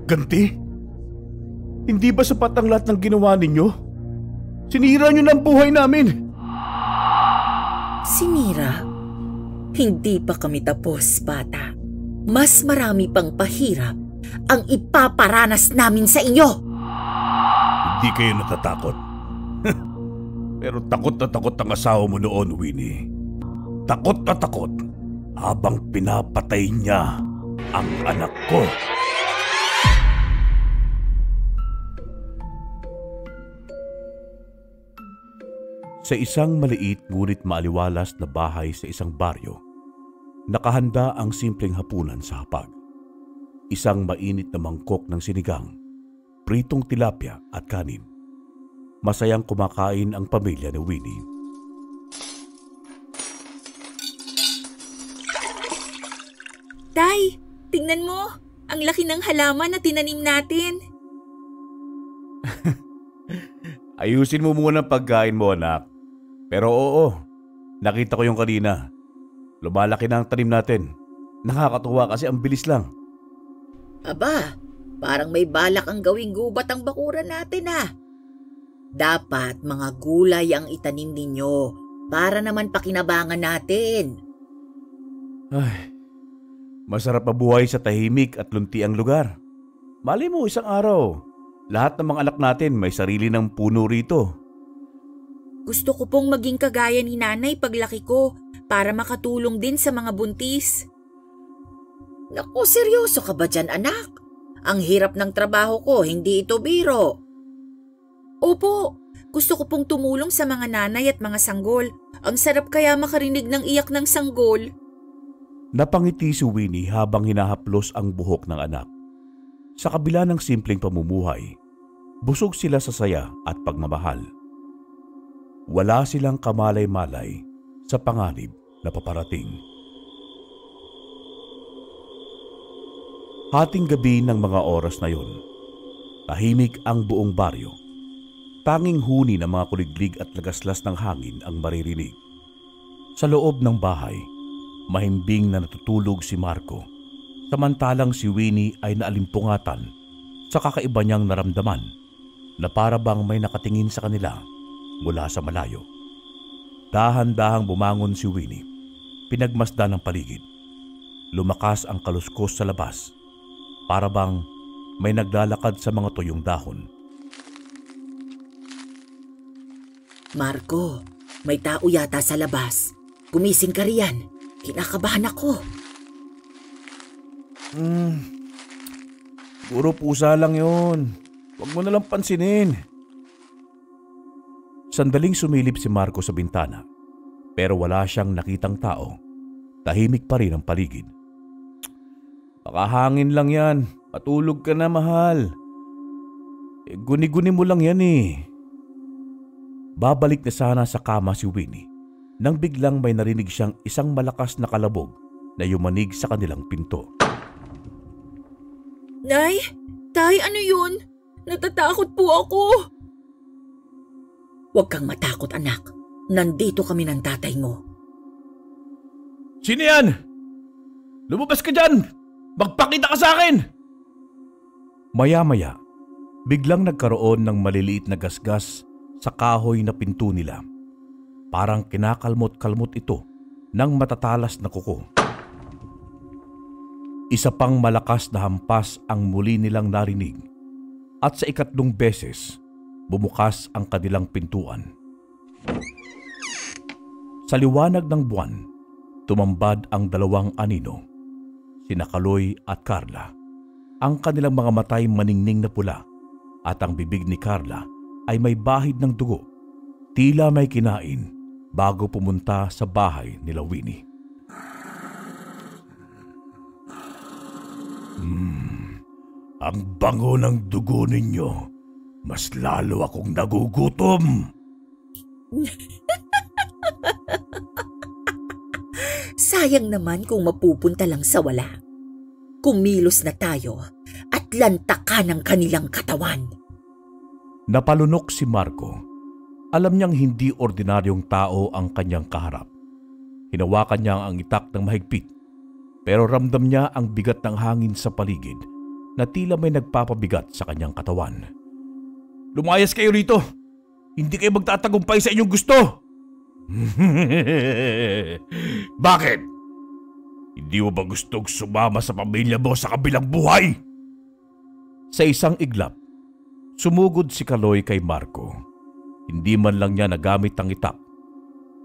Ganti? Hindi ba sapat ang lahat ng ginawa ninyo? Sinira niyo na ang buhay namin. Sinira? Hindi pa kami tapos, bata. Mas marami pang pahirap ang ipaparanas namin sa inyo. Hindi kayo natatakot. Pero takot na takot ang asawa mo noon, Winnie. Takot na takot habang pinapatay niya ang anak ko. Sa isang maliit ngunit maaliwalas na bahay sa isang baryo, nakahanda ang simpleng hapunan sa hapag. Isang mainit na mangkok ng sinigang, pritong tilapia at kanin. Masayang kumakain ang pamilya ni Winnie. Tay, tingnan mo. Ang laki ng halaman na tinanim natin. Ayusin mo muna ang pagkain mo, anak. Pero oo, nakita ko yung kanina. Lumalaki na ang tanim natin. Nakakatuwa kasi ang bilis lang. Aba, parang may balak ang gawing gubat ang bakuran natin Dapat mga gulay ang itanim ninyo para naman pakinabangan natin. Ay, masarap mabuhay sa tahimik at luntiang lugar. Malay mo isang araw, lahat ng mga anak natin may sarili ng puno rito. Gusto ko pong maging kagaya ni nanay paglaki ko para makatulong din sa mga buntis. Naku, seryoso ka ba dyan, anak? Ang hirap ng trabaho ko, hindi ito biro. Opo, gusto ko pong tumulong sa mga nanay at mga sanggol. Ang sarap kaya makarinig ng iyak ng sanggol. Napangiti si Winnie habang hinahaplos ang buhok ng anak. Sa kabila ng simpleng pamumuhay, busog sila sa saya at pagmamahal. Wala silang kamalay-malay sa panganib na paparating. Hating gabi ng mga oras na yun, tahimik ang buong baryo. Tanging huni ng mga kuliglig at lagaslas ng hangin ang maririnig. Sa loob ng bahay, mahimbing na natutulog si Marco, samantalang si Winnie ay naalimpungatan sa kakaiba niyang naramdaman na para bang may nakatingin sa kanila mula sa malayo. Dahan-dahang bumangon si Winnie, pinagmasdan ang paligid. Lumakas ang kaluskos sa labas, para bang may naglalakad sa mga tuyong dahon. Marco, may tao yata sa labas. Gumising ka riyan. Kinakabahan ako. Puro pusa lang yun. Huwag mo nalang pansinin. Sandaling sumilip si Marco sa bintana, pero wala siyang nakitang tao. Tahimik pa rin ang paligid. Baka hangin lang yan. Matulog ka na, mahal. Guni-guni mo lang yan Babalik na sana sa kama si Winnie nang biglang may narinig siyang isang malakas na kalabog na yumanig sa kanilang pinto. Nay! Tay, ano yun? Natatakot po ako. Huwag kang matakot, anak. Nandito kami ng tatay mo. Sino yan? Lumabas ka dyan! Magpakita ka sa akin! Maya-maya, biglang nagkaroon ng maliliit na gasgas sa kahoy na pinto nila. Parang kinakalmot-kalmot ito ng matatalas na kuko. Isa pang malakas na hampas ang muli nilang narinig at sa ikatlong beses, bumukas ang kanilang pintuan. Sa liwanag ng buwan, tumambad ang dalawang anino, sina Kaloy at Carla. Ang kanilang mga matay maningning na pula at ang bibig ni Carla ay may bahid ng dugo. Tila may kinain bago pumunta sa bahay nila Winnie. Ang bango ng dugo ninyo. Mas lalo akong nagugutom. Sayang naman kung mapupunta lang sa wala. Kumilos na tayo at lantakan ang kanilang katawan. Napalunok si Marco. Alam niyang hindi ordinaryong tao ang kanyang kaharap. Hinawakan niya ang itak ng mahigpit, pero ramdam niya ang bigat ng hangin sa paligid na tila may nagpapabigat sa kanyang katawan. Lumayas kayo rito! Hindi kayo magtatagumpay sa inyong gusto! Bakit? Hindi mo ba gustong sumama sa pamilya mo sa kabilang buhay? Sa isang iglap, sumugod si Kaloy kay Marco. Hindi man lang niya nagamit ang itak.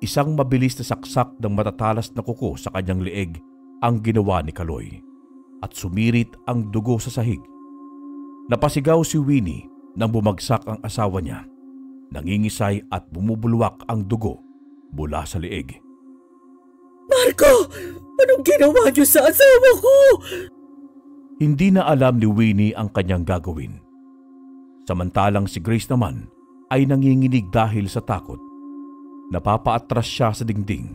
Isang mabilis na saksak ng matatalas na kuko sa kanyang leeg ang ginawa ni Kaloy at sumirit ang dugo sa sahig. Napasigaw si Winnie nang bumagsak ang asawa niya. Nangingisay at bumubulwak ang dugo mula sa leeg. Marco! Anong ginawa niyo sa asawa ko? Hindi na alam ni Winnie ang kanyang gagawin. Samantalang si Grace naman ay nanginginig dahil sa takot. Napapaatras siya sa dingding,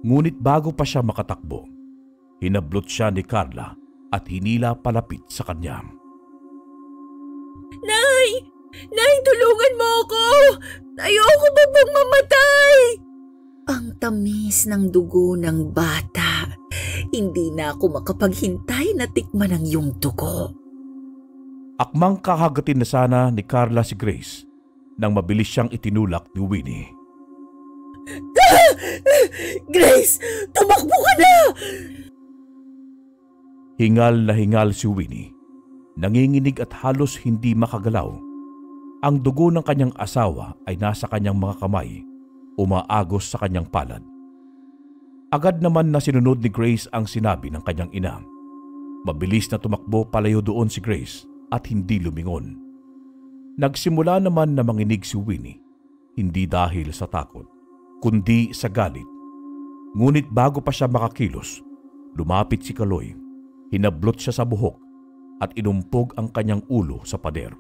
ngunit bago pa siya makatakbo, hinablot siya ni Carla at hinila palapit sa kanya. Nay! Nay, tulungan mo ako! Ayoko ba bang mamatay? Ang tamis ng dugo ng bata. Hindi na ako makapaghintay na tikman ang iyong dugo. Akmang kakagatin na sana ni Carla si Grace nang mabilis siyang itinulak ni Winnie. Grace! Tumakbo ka na! Hingal na hingal si Winnie. Nanginginig at halos hindi makagalaw. Ang dugo ng kanyang asawa ay nasa kanyang mga kamay, umaagos sa kanyang palad. Agad naman na sinunod ni Grace ang sinabi ng kanyang ina. Mabilis na tumakbo palayo doon si Grace at hindi lumingon. Nagsimula naman na manginig si Winnie, hindi dahil sa takot, kundi sa galit. Ngunit bago pa siya makakilos, lumapit si Kaloy, hinablot siya sa buhok at inumpog ang kanyang ulo sa pader.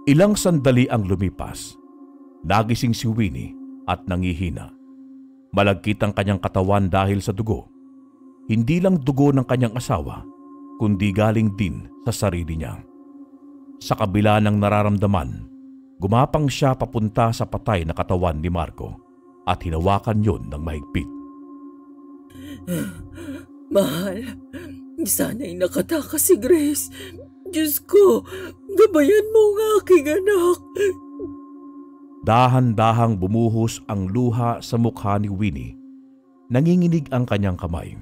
Ilang sandali ang lumipas. Nagising si Winnie at nangihina. Malagkit ang kanyang katawan dahil sa dugo. Hindi lang dugo ng kanyang asawa, kundi galing din sa sarili niya. Sa kabila ng nararamdaman, gumapang siya papunta sa patay na katawan ni Marco at hinawakan yon ng mahigpit. Mahal, sana'y nakatakas si Grace. Diyos ko, gabayan mo ang aking anak. Dahan-dahang bumuhos ang luha sa mukha ni Winnie. Nanginginig ang kanyang kamay.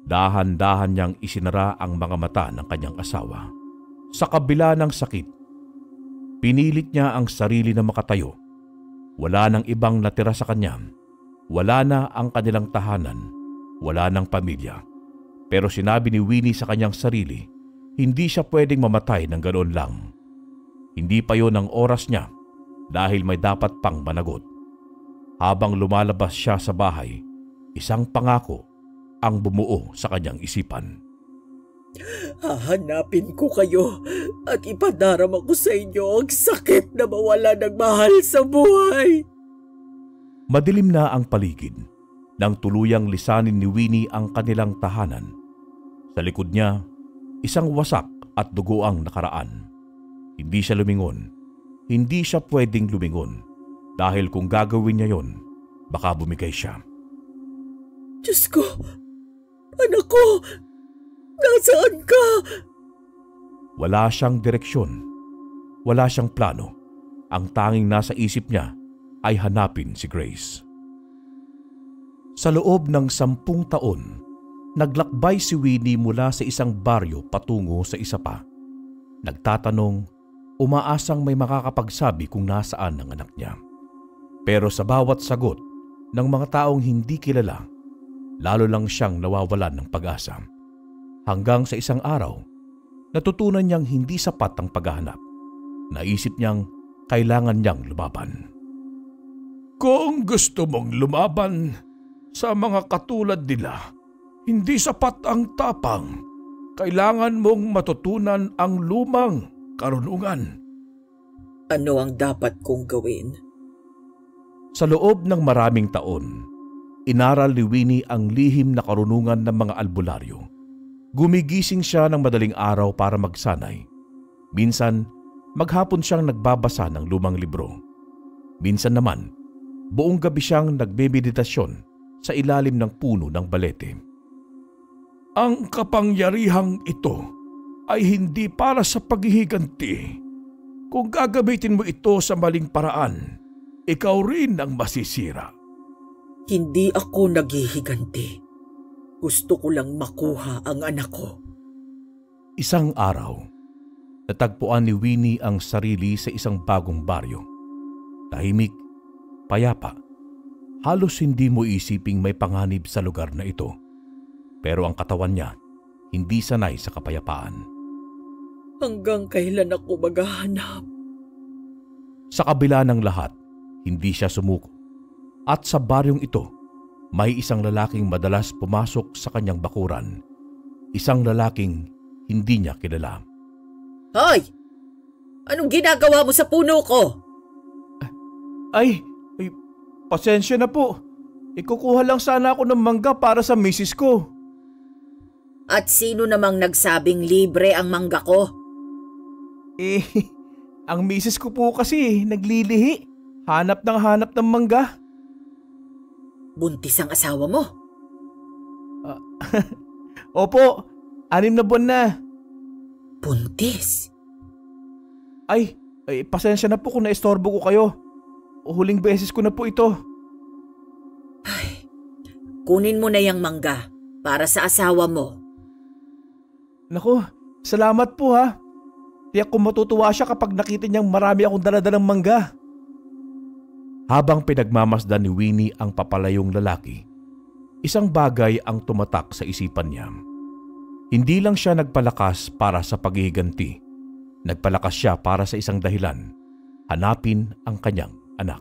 Dahan-dahan niyang isinara ang mga mata ng kanyang asawa. Sa kabila ng sakit, pinilit niya ang sarili na makatayo. Wala nang ibang natira sa kanya. Wala na ang kanilang tahanan. Wala nang pamilya. Pero sinabi ni Winnie sa kanyang sarili, hindi siya pwedeng mamatay ng ganoon lang. Hindi pa yon ang oras niya dahil may dapat pang managot. Habang lumalabas siya sa bahay, isang pangako ang bumuo sa kanyang isipan. Hahanapin ko kayo at ipadarama ko sa inyo ang sakit na mawala ng mahal sa buhay. Madilim na ang paligid nang tuluyang lisanin ni Winnie ang kanilang tahanan. Sa likod niya, isang wasak at dugo ang nakaraan. Hindi siya lumingon. Hindi siya pwedeng lumingon dahil kung gagawin niya yon, baka bumigay siya. Diyos ko! Anak ko! Nasaan ka? Wala siyang direksyon. Wala siyang plano. Ang tanging nasa isip niya ay hanapin si Grace. Sa loob ng 10 taon, naglakbay si Winnie mula sa isang baryo patungo sa isa pa. Nagtatanong, umaasang may makakapagsabi kung nasaan ang anak niya. Pero sa bawat sagot ng mga taong hindi kilala, lalo lang siyang nawawalan ng pag-asa. Hanggang sa isang araw, natutunan niyang hindi sapat ang paghahanap. Naisip niyang kailangan niyang lumaban. Kung gusto mong lumaban sa mga katulad nila, hindi sapat ang tapang. Kailangan mong matutunan ang lumang karunungan. Ano ang dapat kong gawin? Sa loob ng maraming taon, inaral ni Winnie ang lihim na karunungan ng mga albularyo. Gumigising siya ng madaling araw para magsanay. Minsan, maghapon siyang nagbabasa ng lumang libro. Minsan naman, buong gabi siyang nagmemeditasyon sa ilalim ng puno ng balete. Ang kapangyarihang ito ay hindi para sa paghihiganti. Kung gagamitin mo ito sa maling paraan, ikaw rin ang masisira. Hindi ako naghihiganti. Gusto ko lang makuha ang anak ko. Isang araw, natagpuan ni Winnie ang sarili sa isang bagong baryo. Tahimik, payapa. Halos hindi mo isiping may panganib sa lugar na ito. Pero ang katawan niya, hindi sanay sa kapayapaan. Hanggang kailan ako maghahanap? Sa kabila ng lahat, hindi siya sumuko. At sa baryong ito, may isang lalaking madalas pumasok sa kanyang bakuran. Isang lalaking hindi niya kilala. Hoy! Anong ginagawa mo sa puno ko? Ay, pasensya na po. Ikukuha lang sana ako ng mangga para sa misis ko. At sino namang nagsabing libre ang mangga ko? Ang misis ko po kasi naglilihi. Hanap ng mangga. Buntis ang asawa mo? Opo, 6 na buwan na. Buntis? Ay, pasensya na po kung naistorbo ko kayo. Huling beses ko na po ito. Ay, kunin mo na yung mangga para sa asawa mo. Naku, salamat po ha. Tiyak kung matutuwa siya kapag nakita niyang marami akong daladalang mangga. Habang pinagmamasdan ni Winnie ang papalayong lalaki, isang bagay ang tumatak sa isipan niya. Hindi lang siya nagpalakas para sa paghihiganti. Nagpalakas siya para sa isang dahilan. Hanapin ang kanyang anak.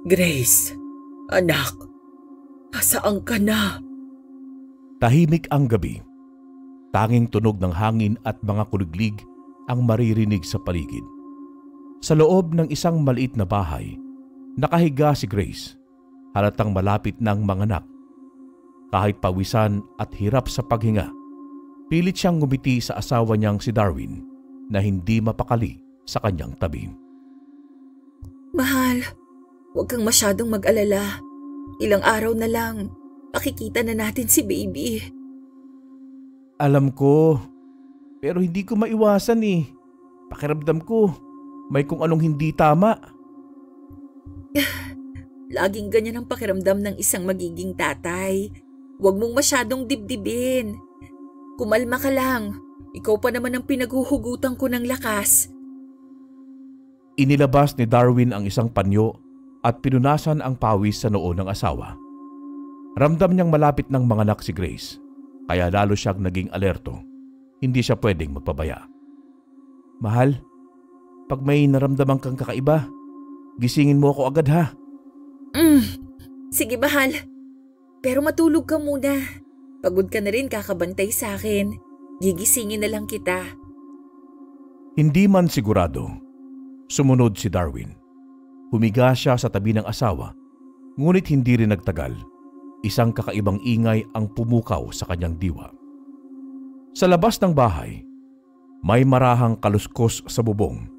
Grace, anak, nasaan ka na? Tahimik ang gabi. Tanging tunog ng hangin at mga kuliglig ang maririnig sa paligid. Sa loob ng isang maliit na bahay, nakahiga si Grace. Halatang malapit ng manganak. Kahit pawisan at hirap sa paghinga, pilit siyang ngumiti sa asawa niyang si Darwin na hindi mapakali sa kanyang tabi. Mahal, huwag kang masyadong mag-alala. Ilang araw na lang, makikita na natin si baby. Alam ko, pero hindi ko maiwasan eh. Pakiramdam ko, may kung anong hindi tama. Laging ganyan ang pakiramdam ng isang magiging tatay. Huwag mong masyadong dibdibin. Kumalma ka lang. Ikaw pa naman ang pinaghuhugutan ko ng lakas. Inilabas ni Darwin ang isang panyo at pinunasan ang pawis sa noo ng asawa. Ramdam niyang malapit ng manganak si Grace. Kaya lalo siyang naging alerto. Hindi siya pwedeng magpabaya. Mahal, pag may naramdaman kang kakaiba, gisingin mo ako agad ha. Sige mahal. Pero matulog ka muna. Pagod ka na rin kakabantay sa akin. Gigisingin na lang kita. Hindi man sigurado, sumunod si Darwin. Humiga siya sa tabi ng asawa, ngunit hindi rin nagtagal. Isang kakaibang ingay ang pumukaw sa kanyang diwa. Sa labas ng bahay, may marahang kaluskos sa bubong.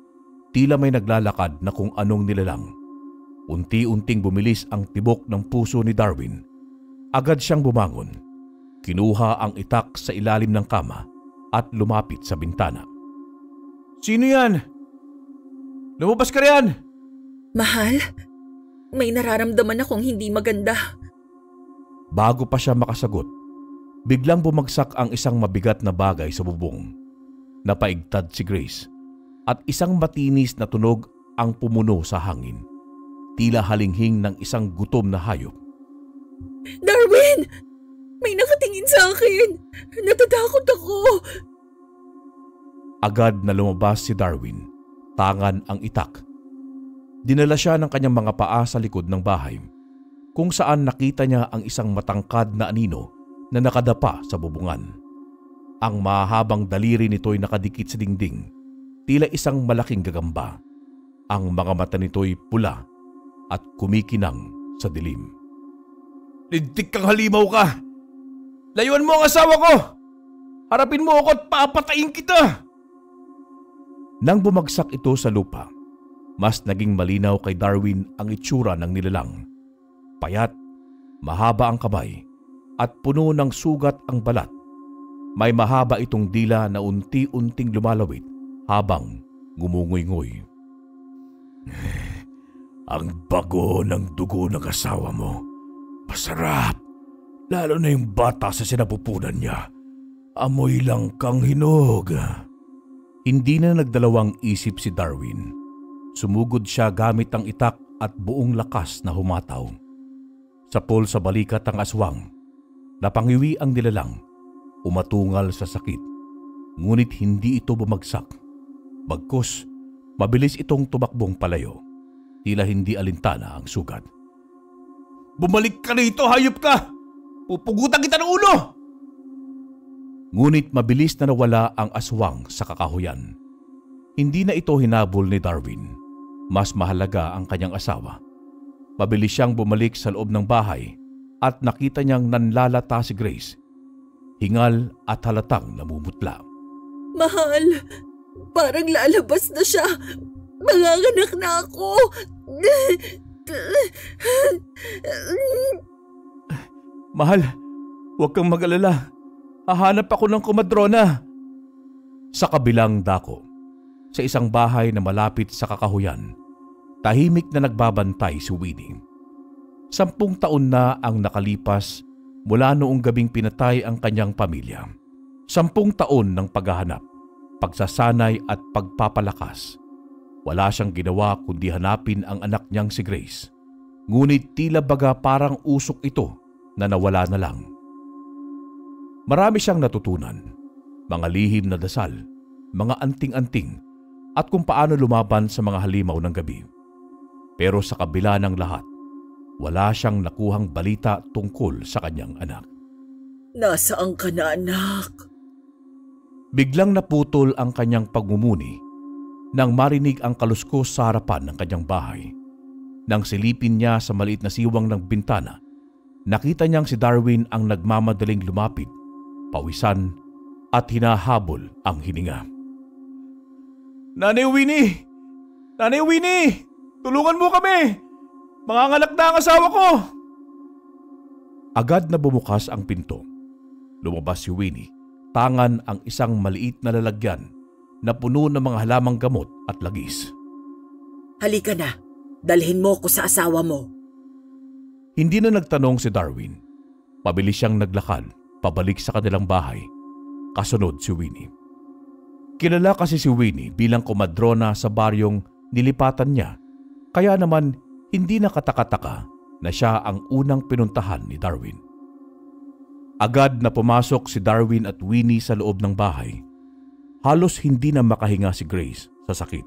Tila may naglalakad na kung anong nilalang. Unti-unting bumilis ang tibok ng puso ni Darwin. Agad siyang bumangon. Kinuha ang itak sa ilalim ng kama at lumapit sa bintana. Sino yan? Lumabas ka riyan! Mahal, may nararamdaman akong hindi maganda. Bago pa siya makasagot, biglang bumagsak ang isang mabigat na bagay sa bubong. Napaigtad si Grace at isang matinis na tunog ang pumuno sa hangin. Tila halinghing ng isang gutom na hayop. Darwin! May nakatingin sa akin! Natatakot ako! Agad na lumabas si Darwin. Tangan ang itak. Dinala siya ng kanyang mga paa sa likod ng bahay, kung saan nakita niya ang isang matangkad na anino na nakadapa sa bubungan. Ang mahabang daliri nito'y nakadikit sa dingding, tila isang malaking gagamba. Ang mga mata nito'y pula at kumikinang sa dilim. Lintik kang halimaw ka! Layuan mo ang asawa ko! Harapin mo ako at papatayin kita! Nang bumagsak ito sa lupa, mas naging malinaw kay Darwin ang itsura ng nilalang. Payat, mahaba ang kamay, at puno ng sugat ang balat. May mahaba itong dila na unti-unting lumalawit habang ngumungoy-ngoy. Ang bago ng dugo ng asawa mo. Masarap. Lalo na yung bata sa sinapupunan niya. Amoy lang kang hinog. Hindi na nagdalawang isip si Darwin. Sumugod siya gamit ang itak at buong lakas na humataw. Sapol sa balikat ang aswang. Napangiwi ang nilalang. Umatungal sa sakit. Ngunit hindi ito bumagsak. Bagkus, mabilis itong tumakbong palayo. Tila hindi alintana ang sugat. Bumalik ka rito, hayop ka! Pupugutan kita ng ulo! Ngunit mabilis na nawala ang aswang sa kakahuyan. Hindi na ito hinabol ni Darwin. Mas mahalaga ang kanyang asawa. Mabilis siyang bumalik sa loob ng bahay at nakita niyang nanlalata si Grace. Hingal at halatang namumutla. Mahal, parang lalabas na siya. Manganganak na ako. Mahal, huwag kang mag-alala. Hahanap ako ng komadrona. Sa kabilang dako, sa isang bahay na malapit sa kakahuyan, tahimik na nagbabantay si Winnie. 10 taon na ang nakalipas mula noong gabing pinatay ang kanyang pamilya. 10 taon ng paghahanap, pagsasanay at pagpapalakas. Wala siyang ginawa kundi hanapin ang anak niyang si Grace. Ngunit tila baga parang usok ito na nawala na lang. Marami siyang natutunan, mga lihim na dasal, mga anting-anting at kung paano lumaban sa mga halimaw ng gabi. Pero sa kabila ng lahat, wala siyang nakuhang balita tungkol sa kanyang anak. Nasaan ka na, anak? Biglang naputol ang kanyang pagmumuni nang marinig ang kaluskos sa harapan ng kanyang bahay. Nang silipin niya sa maliit na siwang ng bintana, nakita niyang si Darwin ang nagmamadaling lumapit, pawisan at hinahabol ang hininga. Nanay Winnie! Nanay Winnie! Tulungan mo kami! Manganganak na ang asawa ko! Agad na bumukas ang pinto. Lumabas si Winnie, tangan ang isang maliit na lalagyan na puno ng mga halamang gamot at lagis. Halika na, dalhin mo ko sa asawa mo. Hindi na nagtanong si Darwin. Mabilis siyang naglakad pabalik sa kanilang bahay. Kasunod si Winnie. Kilala kasi si Winnie bilang komadrona sa baryong nilipatan niya, kaya naman hindi nakataka-taka na siya ang unang pinuntahan ni Darwin. Agad na pumasok si Darwin at Winnie sa loob ng bahay. Halos hindi na makahinga si Grace sa sakit.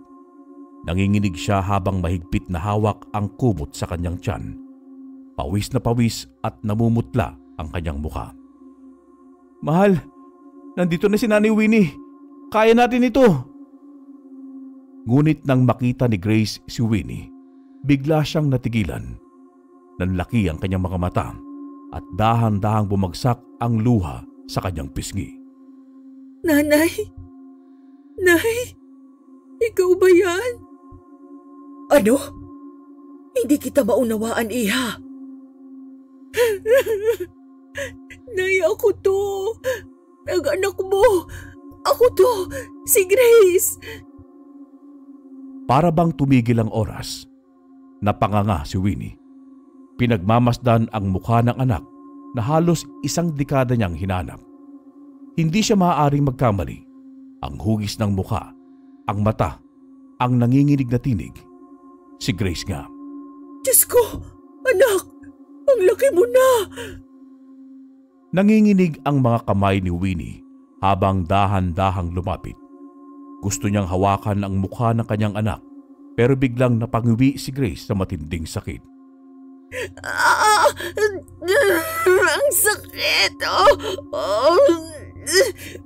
Nanginginig siya habang mahigpit na hawak ang kumot sa kanyang tiyan. Pawis na pawis at namumutla ang kanyang mukha. Mahal, nandito na si Nanay Winnie. Kaya natin ito. Ngunit nang makita ni Grace si Winnie, bigla siyang natigilan. Nanlaki ang kanyang mga mata at dahan-dahang bumagsak ang luha sa kanyang pisngi. Nanay? Nay? Ikaw ba yan? Ano? Hindi kita maunawaan, Iha. Nay, ako to. Nag-anak mo. Ako to. Si Grace. Para bang tumigil ang oras, napanganga si Winnie. Pinagmamasdan ang mukha ng anak na halos 1 dekada niyang hinanap. Hindi siya maaaring magkamali. Ang hugis ng mukha, ang mata, ang nanginginig na tinig. Si Grace nga. Diyos ko! Anak! Ang laki mo na! Nanginginig ang mga kamay ni Winnie habang dahan-dahang lumapit. Gusto niyang hawakan ang mukha ng kanyang anak pero biglang napangiwi si Grace sa matinding sakit. Ang sakit!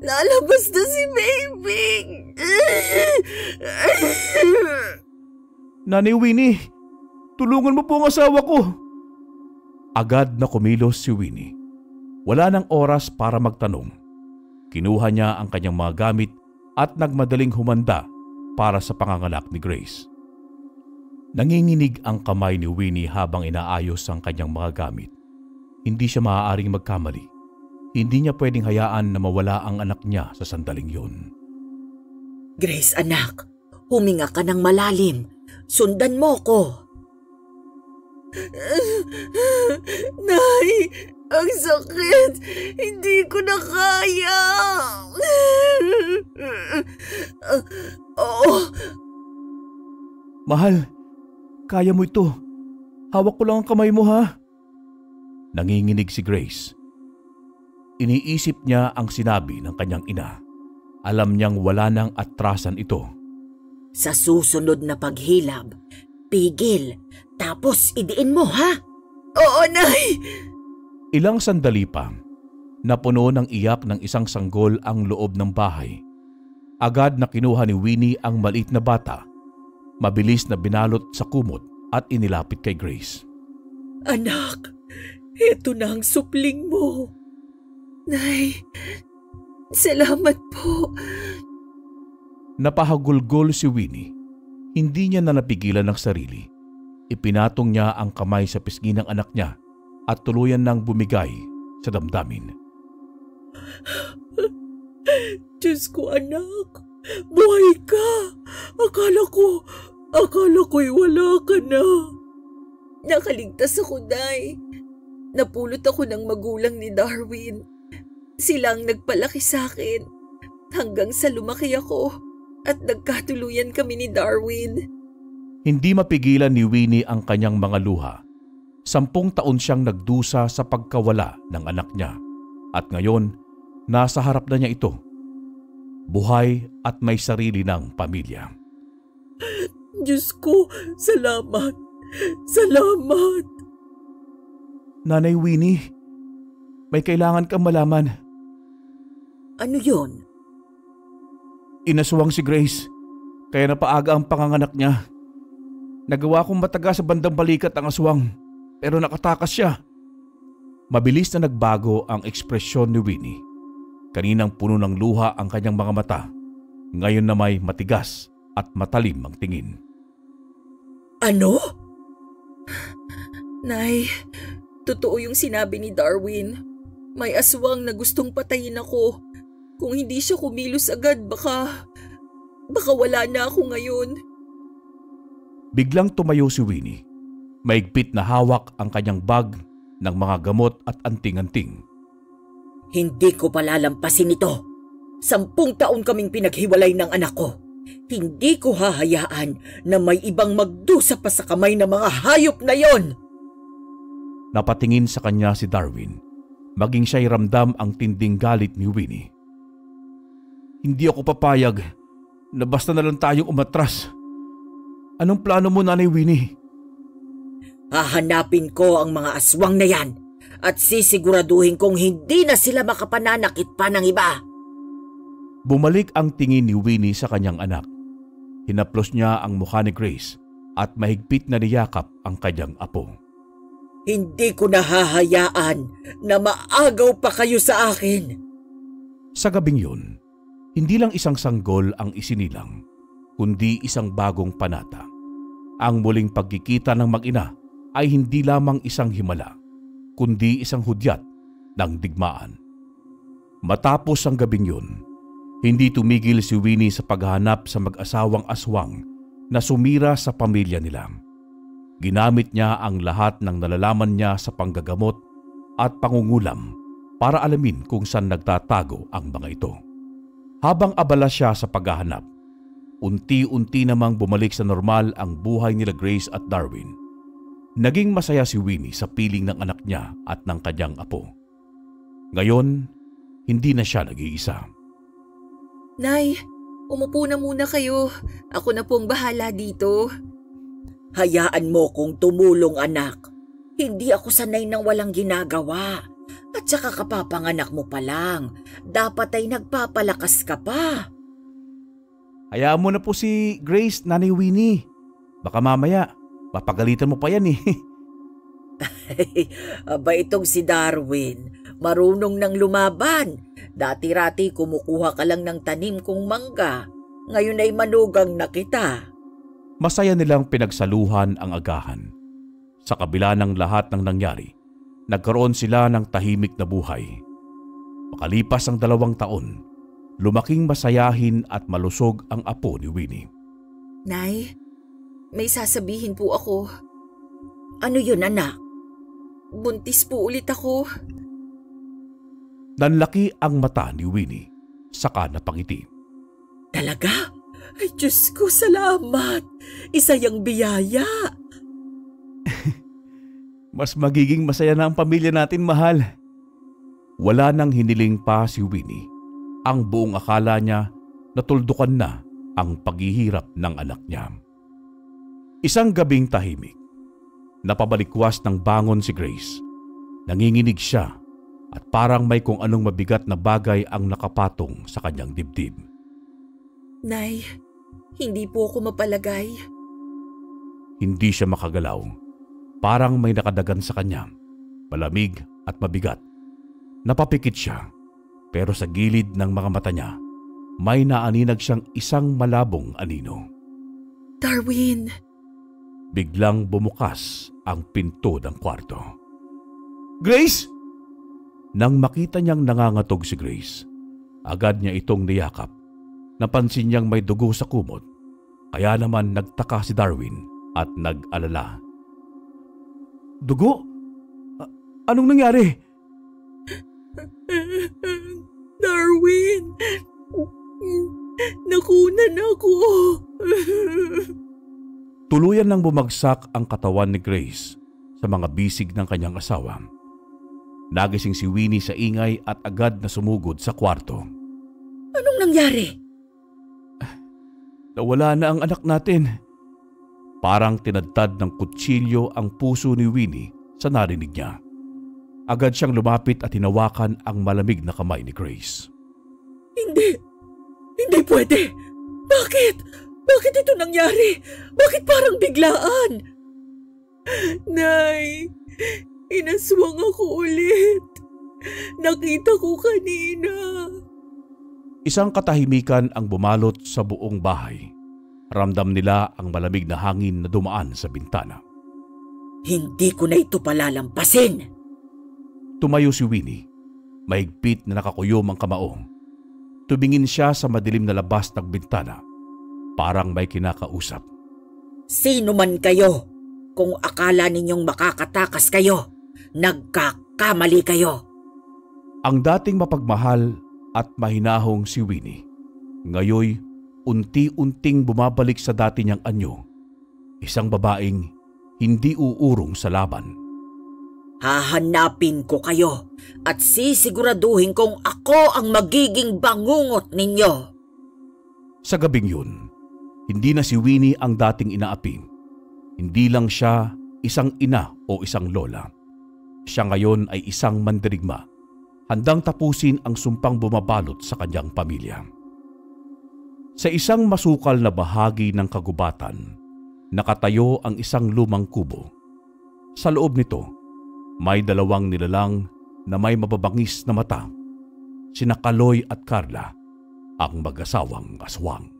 Lalabas na si baby! Nanay Winnie, tulungan mo po ang asawa ko. Agad na kumilos si Winnie. Wala nang oras para magtanong. Kinuha niya ang kanyang mga gamit at nagmadaling humanda para sa panganganak ni Grace. Nanginginig ang kamay ni Winnie habang inaayos ang kanyang mga gamit. Hindi siya maaaring magkamali. Hindi niya pwedeng hayaan na mawala ang anak niya sa sandaling yun. Grace, anak, huminga ka ng malalim. Sundan mo ko. Nay, ang sakit. Hindi ko na kaya. Mahal, kaya mo ito. Hawak ko lang ang kamay mo, ha? Nanginginig si Grace. Iniisip niya ang sinabi ng kanyang ina. Alam niyang wala nang atrasan ito. Sa susunod na paghilab, pigil, tapos idiin mo, ha? Oo, Nay! Ilang sandali pa, napuno ng iyak ng isang sanggol ang loob ng bahay. Agad na kinuha ni Winnie ang maliit na bata. Mabilis na binalot sa kumot at inilapit kay Grace. Anak, eto na ang supling mo. Nay, salamat po. Napahagulgol si Winnie. Hindi niya na napigilan ng sarili. Ipinatong niya ang kamay sa pisngi ng anak niya at tuluyan nang bumigay sa damdamin. Diyos ko, anak, buhay ka. Akala ko'y wala ka na. Nakaligtas ako, Nay. Napulot ako ng magulang ni Darwin. Sila ang nagpalaki sa akin hanggang sa lumaki ako at nagkatuluyan kami ni Darwin. Hindi mapigilan ni Winnie ang kanyang mga luha. 10 taon siyang nagdusa sa pagkawala ng anak niya at ngayon nasa harap na niya ito. Buhay at may sarili ng pamilya. Diyos ko, salamat. Salamat. Nanay Winnie, may kailangan kang malaman. Ano yun? Inaswang si Grace, kaya napaaga ang panganganak niya. Nagawa kong mataga sa bandang balikat ang aswang, pero nakatakas siya. Mabilis na nagbago ang ekspresyon ni Winnie. Kaninang puno ng luha ang kanyang mga mata, ngayon na may matigas at matalim ang tingin. Ano? Nay, totoo yung sinabi ni Darwin. May aswang na gustong patayin ako. Kung hindi siya kumilos agad, baka wala na ako ngayon. Biglang tumayo si Winnie. Maigpit na hawak ang kanyang bag ng mga gamot at anting-anting. Hindi ko palalampasin ito. 10 taon kaming pinaghiwalay ng anak ko. Hindi ko hahayaan na may ibang magdusa pa sa kamay ng mga hayop na yon. Napatingin sa kanya si Darwin. Maging siya'y ramdam ang tinding galit ni Winnie. Hindi ako papayag na basta na lang tayong umatras. Anong plano mo, Nanay Winnie? Hahanapin ko ang mga aswang na yan at sisiguraduhin kong hindi na sila makapananakit pa ng iba. Bumalik ang tingin ni Winnie sa kanyang anak. Hinaplos niya ang mukha ni Grace at mahigpit na niyakap ang kanyang apo. Hindi ko na hahayaan na maagaw pa kayo sa akin. Sa gabing yun, hindi lang isang sanggol ang isinilang, kundi isang bagong panata. Ang muling pagkikita ng mag-ina ay hindi lamang isang himala, kundi isang hudyat ng digmaan. Matapos ang gabing yun, hindi tumigil si Winnie sa paghahanap sa mag-asawang aswang na sumira sa pamilya nila. Ginamit niya ang lahat ng nalalaman niya sa panggagamot at pangungulam para alamin kung saan nagtatago ang mga ito. Habang abala siya sa paghahanap, unti-unti namang bumalik sa normal ang buhay nila Grace at Darwin. Naging masaya si Winnie sa piling ng anak niya at ng kanyang apo. Ngayon, hindi na siya nag-iisa. Nay, umupo na muna kayo. Ako na pong bahala dito. Hayaan mo kong tumulong, anak. Hindi ako sanay ng walang ginagawa. At saka kapapanganak mo pa lang. Dapat ay nagpapalakas ka pa. Hayaan mo na po si Grace, Nanay Winnie. Baka mamaya, mapagalitan mo pa yan eh. Aba itong si Darwin, marunong nang lumaban. Dati-rati kumukuha ka lang ng tanim kong mangga. Ngayon ay manugang na kita. Masaya nilang pinagsaluhan ang agahan. Sa kabila ng lahat ng nangyari, nagkaroon sila ng tahimik na buhay. Makalipas ang 2 taon, lumaking masayahin at malusog ang apo ni Winnie. Nay, may sasabihin po ako. Ano yun, anak? Buntis po ulit ako. Nanlaki ang mata ni Winnie, saka napangiti. Talaga? Ay, Diyos ko, salamat. Isa yang biyaya. Mas magiging masaya na ang pamilya natin, mahal. Wala nang hiniling pa si Winnie. Ang buong akala niya natuldukan na ang paghihirap ng anak niya. Isang gabing tahimik, napabalikwas ng bangon si Grace. Nanginginig siya at parang may kung anong mabigat na bagay ang nakapatong sa kanyang dibdib. Nay, hindi po ako mapalagay. Hindi siya makagalaw. Parang may nakadagan sa kanya. Malamig at mabigat. Napapikit siya, pero sa gilid ng mga mata niya, may naaninag siyang isang malabong anino. Darwin! Biglang bumukas ang pinto ng kwarto. Grace! Nang makita niyang nangangatog si Grace, agad niya itong niyakap. Napansin niyang may dugo sa kumot, kaya naman nagtaka si Darwin at nag-alala. Dugo? Anong nangyari? Darwin! Nakunan ako! Tuluyan nang bumagsak ang katawan ni Grace sa mga bisig ng kanyang asawa. Nagising si Winnie sa ingay at agad na sumugod sa kwarto. Anong nangyari? Nawala na ang anak natin. Parang tinadtad ng kutsilyo ang puso ni Winnie sa narinig niya. Agad siyang lumapit at hinawakan ang malamig na kamay ni Grace. Hindi! Hindi pwede! Bakit? Bakit ito nangyari? Bakit parang biglaan? Nay, inaswang ako ulit. Nakita ko kanina. Isang katahimikan ang bumalot sa buong bahay. Ramdam nila ang malamig na hangin na dumaan sa bintana. Hindi ko na ito palalampasin. Tumayo si Winnie. Mahigpit na nakakuyom ang kamao. Tumingin siya sa madilim na labas ng bintana. Parang may kinakausap. Sino man kayo, kung akala ninyong makakatakas kayo, nagkakamali kayo. Ang dating mapagmahal at mahinahong si Winnie, ngayoy unti-unting bumabalik sa dati niyang anyo. Isang babaeng hindi uurong sa laban. Hahanapin ko kayo at sisiguraduhin kong ako ang magiging bangungot ninyo. Sa gabing yun, hindi na si Winnie ang dating inaapi. Hindi lang siya isang ina o isang lola. Siya ngayon ay isang mandirigma, handang tapusin ang sumpang bumabalot sa kanyang pamilya. Sa isang masukal na bahagi ng kagubatan, nakatayo ang isang lumang kubo. Sa loob nito, may 2 nilalang na may mababangis na mata, sina Kaloy at Carla, ang mag-asawang aswang.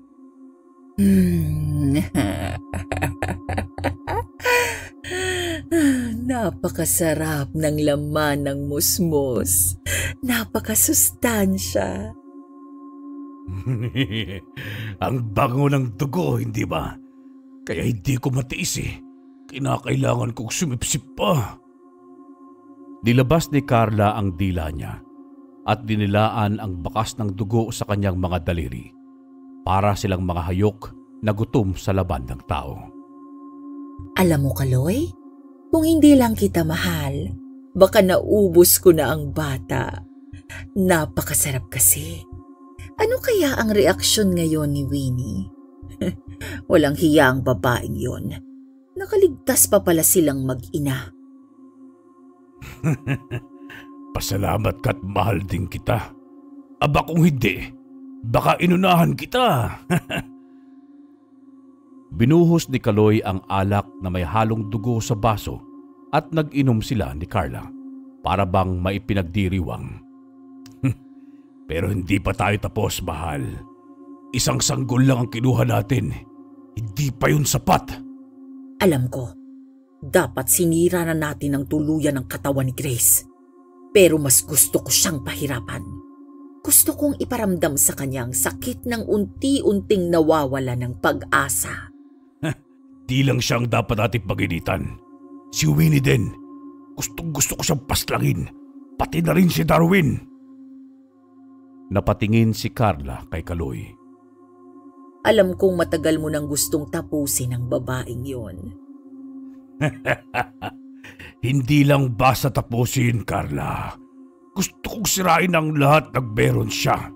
Napakasarap ng laman ng musmos. Napakasustansya. Ang bango ng dugo, hindi ba? Kaya hindi ko matiis eh. Kinakailangan kong sumipsip pa. Nilabas ni Carla ang dila niya at dinilaan ang bakas ng dugo sa kanyang mga daliri. Para silang mga hayok na gutom sa laban ng tao. Alam mo, Kaloy, kung hindi lang kita mahal, baka naubos ko na ang bata. Napakasarap kasi. Ano kaya ang reaksyon ngayon ni Winnie? Walang hiya ang babaeng yon. Nakaligtas pa pala silang mag-ina. Pasalamat ka't mahal din kita. Aba kung hindi, baka inunahan kita. Binuhos ni Kaloy ang alak na may halong dugo sa baso at nag-inom sila ni Carla para bang maipinagdiriwang. Pero hindi pa tayo tapos, mahal. Isang sanggol lang ang kinuha natin. Hindi pa yun sapat. Alam ko, dapat sinira na natin ang tuluyan ng katawan ni Grace. Pero mas gusto ko siyang pahirapan. Gusto kong iparamdam sa kanyang sakit ng unti-unting nawawala ng pag-asa. Di lang siyang dapat natin paginitan. Si Winnie din. Gusto ko siyang paslangin. Pati na rin si Darwin. Napatingin si Carla kay Kaloy. Alam kong matagal mo nang gustong tapusin ang babaeng yon. Hindi lang basta tapusin, Carla. Gusto kong sirain ang lahat ng meron siya.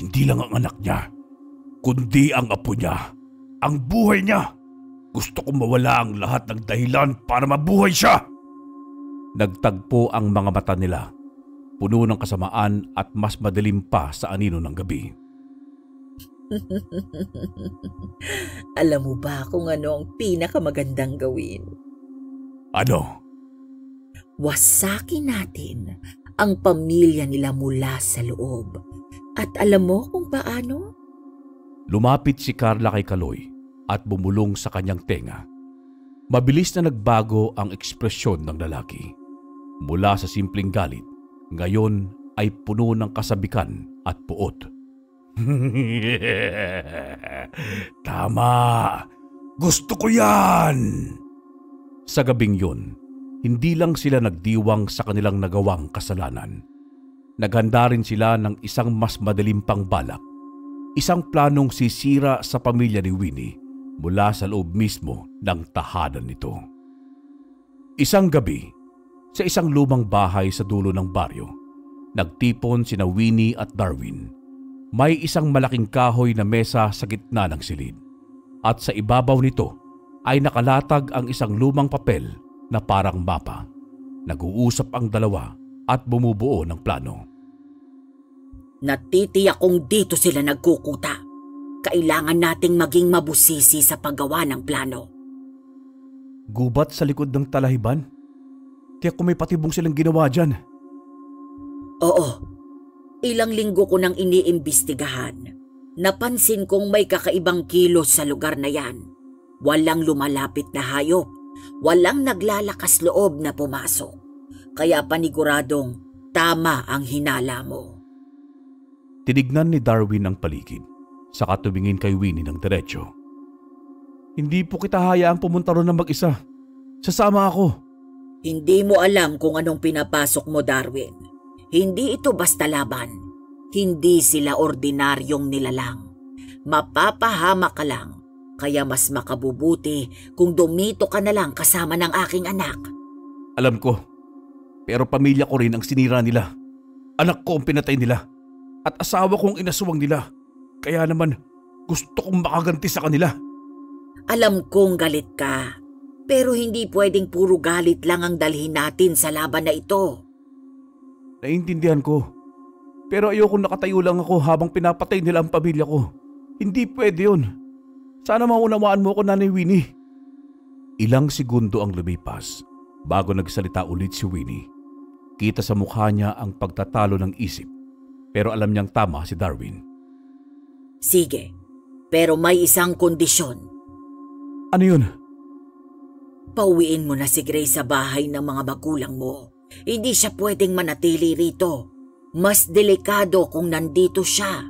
Hindi lang ang anak niya, kundi ang apo niya, ang buhay niya. Gusto kong mawala ang lahat ng dahilan para mabuhay siya. Nagtagpo ang mga mata nila, puno ng kasamaan at mas madilim pa sa anino ng gabi. Alam mo ba kung ano ang pinakamagandang gawin? Ano? Wasakin natin ang pamilya nila mula sa loob. At alam mo kung paano? Lumapit si Carla kay Kaloy at bumulong sa kanyang tenga. Mabilis na nagbago ang ekspresyon ng lalaki. Mula sa simpleng galit, ngayon ay puno ng kasabikan at puot. Tama! Gusto ko yan! Sa gabing yun, hindi lang sila nagdiwang sa kanilang nagawang kasalanan. Naghanda rin sila ng isang mas madilim pang balak. Isang planong sisira sa pamilya ni Winnie mula sa loob mismo ng tahanan nito. Isang gabi, sa isang lumang bahay sa dulo ng baryo, nagtipon sina Winnie at Darwin. May isang malaking kahoy na mesa sa gitna ng silid. At sa ibabaw nito ay nakalatag ang isang lumang papel na parang mapa. Nag-uusap ang dalawa at bumubuo ng plano. Natitiyak kong dito sila nagkukuta. Kailangan nating maging mabusisi sa paggawa ng plano. Gubat sa likod ng talahiban? Tiyak ko may patibong silang ginawa dyan. Oo. Ilang linggo ko nang iniimbestigahan. Napansin kong may kakaibang kilos sa lugar na yan. Walang lumalapit na hayop. Walang naglalakas loob na pumasok. Kaya paniguradong tama ang hinala mo. Tinignan ni Darwin ang paligid, saka tumingin kay Winnie ng diretsyo. Hindi po kita hayaang pumunta ron ng mag-isa. Sasama ako. Hindi mo alam kung anong pinapasok mo, Darwin. Hindi ito basta laban. Hindi sila ordinaryong nilalang. Mapapahama ka lang. Kaya mas makabubuti kung dumito ka na lang kasama ng aking anak. Alam ko. Pero pamilya ko rin ang sinira nila. Anak ko ang pinatay nila. At asawa kong inaswang nila. Kaya naman gusto kong makaganti sa kanila. Alam kong galit ka. Pero hindi pwedeng puro galit lang ang dalhin natin sa laban na ito. Naiintindihan ko. Pero ayokong nakatayo lang ako habang pinapatay nila ang pamilya ko. Hindi pwede yun. Sana maunawaan mo ko, Nanay Winnie. Ilang segundo ang lumipas bago nagsalita ulit si Winnie. Kita sa mukha niya ang pagtatalo ng isip. Pero alam niyang tama si Darwin. Sige, pero may isang kondisyon. Ano yun? Pauwiin mo na si Grace sa bahay ng mga magulang mo. Hindi siya pwedeng manatili rito. Mas delikado kung nandito siya.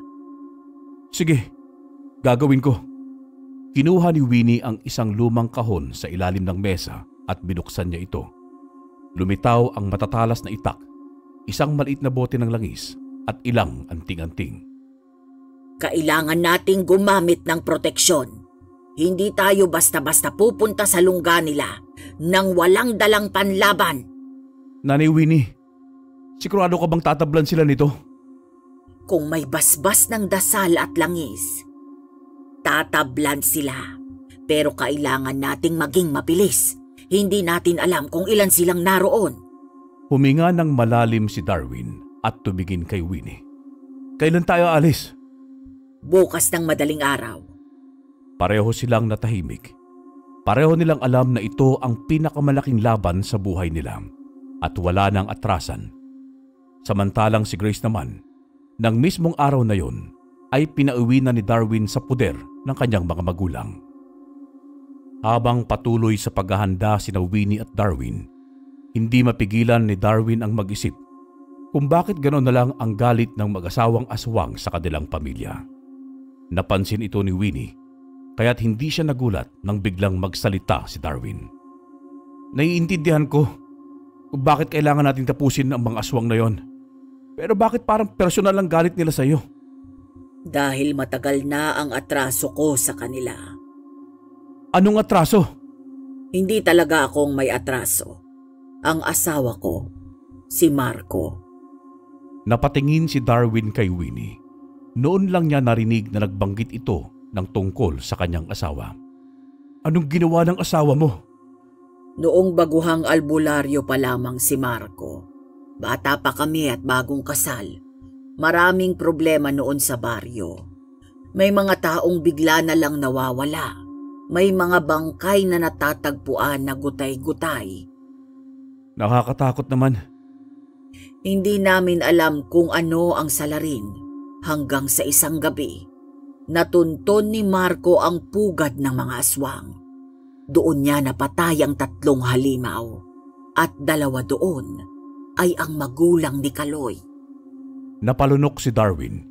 Sige, gagawin ko. Kinuha ni Winnie ang isang lumang kahon sa ilalim ng mesa at binuksan niya ito. Lumitaw ang matatalas na itak, isang maliit na bote ng langis at ilang anting-anting. Kailangan nating gumamit ng proteksyon. Hindi tayo basta-basta pupunta sa lungga nila nang walang dalang panlaban. Nanay Winnie, sigurado ka bang tatablan sila nito? Kung may basbas ng dasal at langis, tatablan sila. Pero kailangan nating maging mabilis. Hindi natin alam kung ilan silang naroon. Huminga ng malalim si Darwin at tumingin kay Winnie. Kailan tayo alis? Bukas ng madaling araw. Pareho silang natahimik. Pareho nilang alam na ito ang pinakamalaking laban sa buhay nila at wala nang atrasan. Samantalang si Grace naman, nang mismong araw na yon, ay pinauwi na ni Darwin sa puder ng kanyang mga magulang. Habang patuloy sa paghahanda sina Winnie at Darwin, hindi mapigilan ni Darwin ang mag-isip kung bakit gano'n na lang ang galit ng mag-asawang aswang sa kanilang pamilya. Napansin ito ni Winnie, kaya't hindi siya nagulat nang biglang magsalita si Darwin. Naiintindihan ko kung bakit kailangan natin tapusin ang mga aswang na yon. Pero bakit parang personal ang galit nila sa iyo? Dahil matagal na ang atraso ko sa kanila. Anong atraso? Hindi talaga akong may atraso. Ang asawa ko, si Marco. Napatingin si Darwin kay Winnie. Noon lang niya narinig na nagbanggit ito ng tungkol sa kanyang asawa. Anong ginawa ng asawa mo? Noong baguhang albularyo pa lamang si Marco. Bata pa kami at bagong kasal. Maraming problema noon sa baryo. May mga taong bigla na lang nawawala. May mga bangkay na natatagpuan na gutay-gutay. Nakakatakot naman. Hindi namin alam kung ano ang salarin hanggang sa isang gabi. Natunton ni Marco ang pugad ng mga aswang. Doon niya napatay ang 3 halimaw at 2 doon ay ang magulang ni Kaloy. Napalunok si Darwin.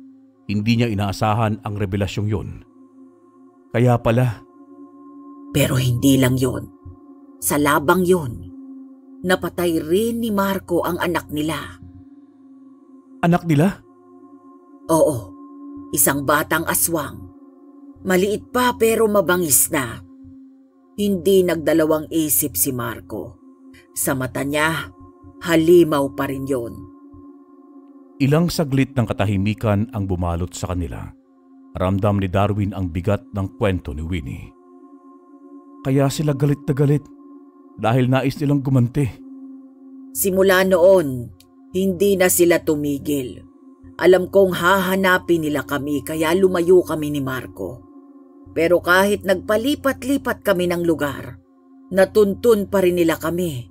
Hindi niya inaasahan ang revelasyong yun. Kaya pala. Pero hindi lang yon. Sa labang yon, napatay rin ni Marco ang anak nila. Anak nila? Oo, isang batang aswang. Maliit pa pero mabangis na. Hindi nagdalawang isip si Marco. Sa mata niya, halimaw pa rin yon. Ilang saglit ng katahimikan ang bumalot sa kanila. Ramdam ni Darwin ang bigat ng kwento ni Winnie. Kaya sila galit na galit dahil nais nilang gumanti. Simula noon, hindi na sila tumigil. Alam kong hahanapin nila kami kaya lumayo kami ni Marco. Pero kahit nagpalipat-lipat kami ng lugar, natuntun pa rin nila kami.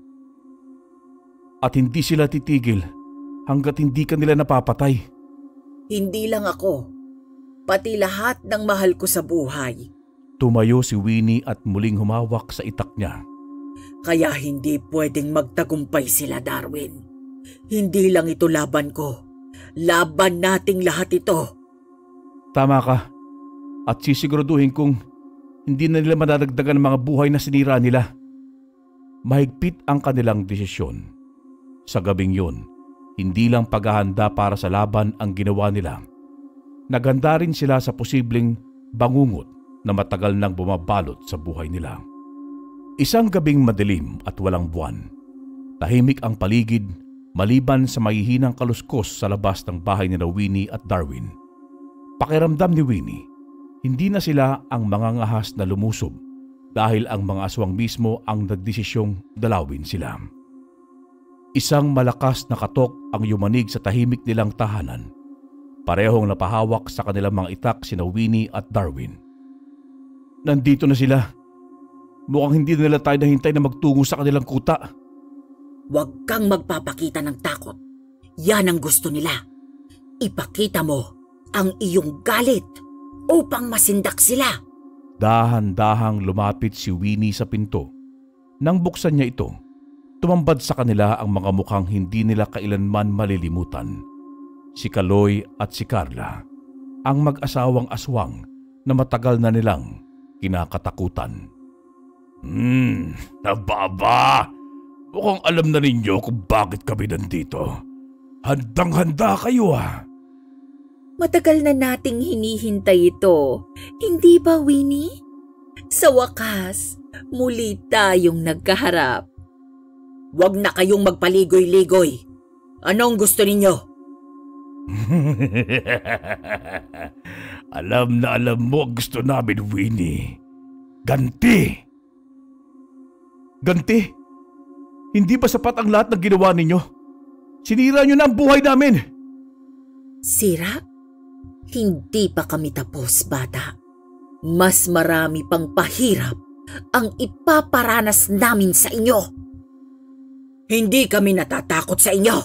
At hindi sila titigil hanggat hindi ka nila napapatay. Hindi lang ako, pati lahat ng mahal ko sa buhay. Tumayo si Winnie at muling humawak sa itak niya. Kaya hindi pwedeng magtagumpay sila, Darwin. Hindi lang ito laban ko. Laban nating lahat ito. Tama ka. At sisiguraduhin kong hindi na nila madadagdagan ang mga buhay na sinira nila. Mahigpit ang kanilang desisyon. Sa gabing yun, hindi lang paghahanda para sa laban ang ginawa nila. Naghanda rin sila sa posibleng bangungot na matagal nang bumabalot sa buhay nila. Isang gabing madilim at walang buwan. Tahimik ang paligid maliban sa mahihinang kaluskos sa labas ng bahay ni Winnie at Darwin. Pakiramdam ni Winnie, hindi na sila ang mga ngahas na lumusob dahil ang mga aswang mismo ang nagdesisyong dalawin sila. Isang malakas na katok ang yumanig sa tahimik nilang tahanan. Parehong napahawak sa kanilang mga itak sina Winnie at Darwin. Nandito na sila. Mukhang hindi nila tayo nahintay na magtungo sa kanilang kuta. Huwag kang magpapakita ng takot. Yan ang gusto nila. Ipakita mo ang iyong galit upang masindak sila. Dahan-dahang lumapit si Winnie sa pinto. Nang buksan niya ito, tumambad sa kanila ang mga mukhang hindi nila kailanman malilimutan. Si Kaloy at si Carla, ang mag-asawang aswang na matagal na nilang kinakatakutan. Nababa! Mukhang alam na ninyo kung bakit kami nandito. Handang-handa kayo ah! Matagal na nating hinihintay ito. Hindi ba, Winnie? Sa wakas, muli tayong nagkaharap. Huwag na kayong magpaligoy-ligoy. Anong gusto ninyo? Alam na alam mo ang gusto namin, Winnie. Ganti! Ganti? Hindi ba sapat ang lahat ng ginawa ninyo? Sinira nyo na ang buhay namin! Sira? Hindi pa kami tapos, bata. Mas marami pang pahirap ang ipaparanas namin sa inyo. Hindi kami natatakot sa inyo.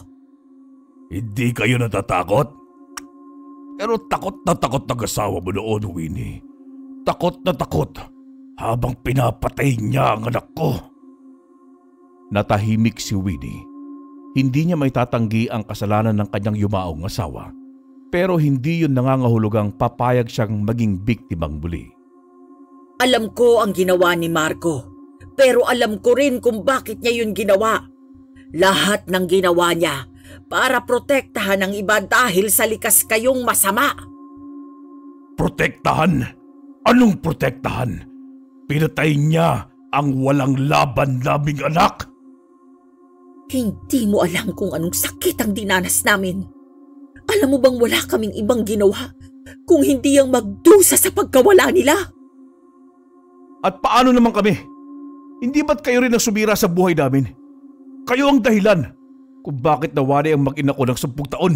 Hindi kayo natatakot? Pero takot na asawa mo noon, Winnie. Takot na takot habang pinapatay niya ang anak ko. Natahimik si Winnie. Hindi niya may tatanggi ang kasalanan ng kanyang yumaong asawa, pero hindi yun nangangahulugang papayag siyang maging biktimang muli. Alam ko ang ginawa ni Marco, pero alam ko rin kung bakit niya yun ginawa. Lahat ng ginawa niya para protektahan ang iba dahil sa likas kayong masama. Protektahan? Anong protektahan? Pinatay niya ang walang laban naming anak. Hindi mo alam kung anong sakit ang dinanas namin. Alam mo bang wala kaming ibang ginawa kung hindi ang magdusa sa pagkawala nila? At paano naman kami? Hindi ba't kayo rin ang sumira sa buhay namin? Kayo ang dahilan kung bakit nawari ang mag-ina ko ng 10 taon.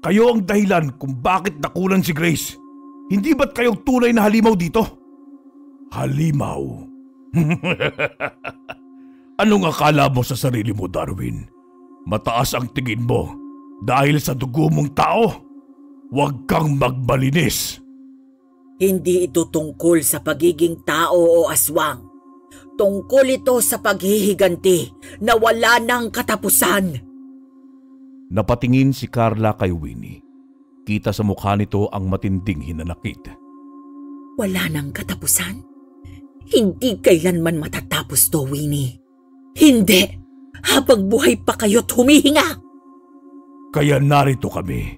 Kayo ang dahilan kung bakit nakulan si Grace. Hindi ba't kayong tunay na halimaw dito? Halimaw? Anong akala mo sa sarili mo, Darwin? Mataas ang tingin mo dahil sa dugo mong tao? Huwag kang magmalinis. Hindi ito tungkol sa pagiging tao o aswang. Tungkol ito sa paghihiganti na wala ng katapusan. Napatingin si Carla kay Winnie. Kita sa mukha nito ang matinding hinanakit. Wala ng katapusan? Hindi kailanman matatapos to, Winnie. Hindi! Habang buhay pa kayo't humihinga! Kaya narito kami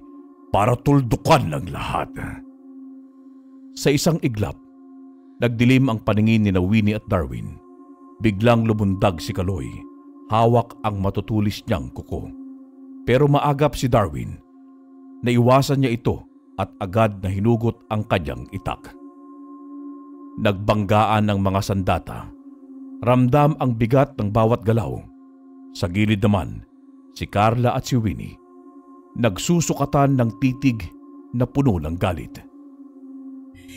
para tuldukan ng lahat. Sa isang iglap, nagdilim ang paningin ni Winnie at Darwin. Biglang lumundag si Kaloy. Hawak ang matutulis niyang kuko. Pero maagap si Darwin. Naiwasan niya ito at agad na hinugot ang kanyang itak. Nagbanggaan ang mga sandata. Ramdam ang bigat ng bawat galaw. Sa gilid naman, si Carla at si Winnie nagsusukatan ng titig na puno ng galit.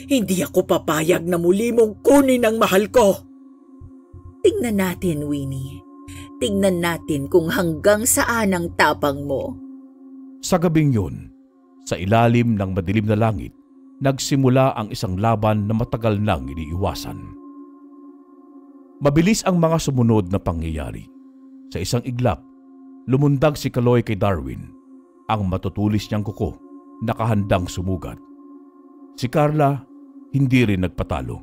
Hindi ako papayag na muli mong kunin ang mahal ko. Tingnan natin, Winnie. Tingnan natin kung hanggang saan ang tapang mo. Sa gabing yun, sa ilalim ng madilim na langit, nagsimula ang isang laban na matagal nang iniiwasan. Mabilis ang mga sumunod na pangyayari. Sa isang iglap, lumundag si Kaloy kay Darwin. Ang matutulis niyang kuko, nakahandang sumugat. Si Carla, hindi rin nagpatalo.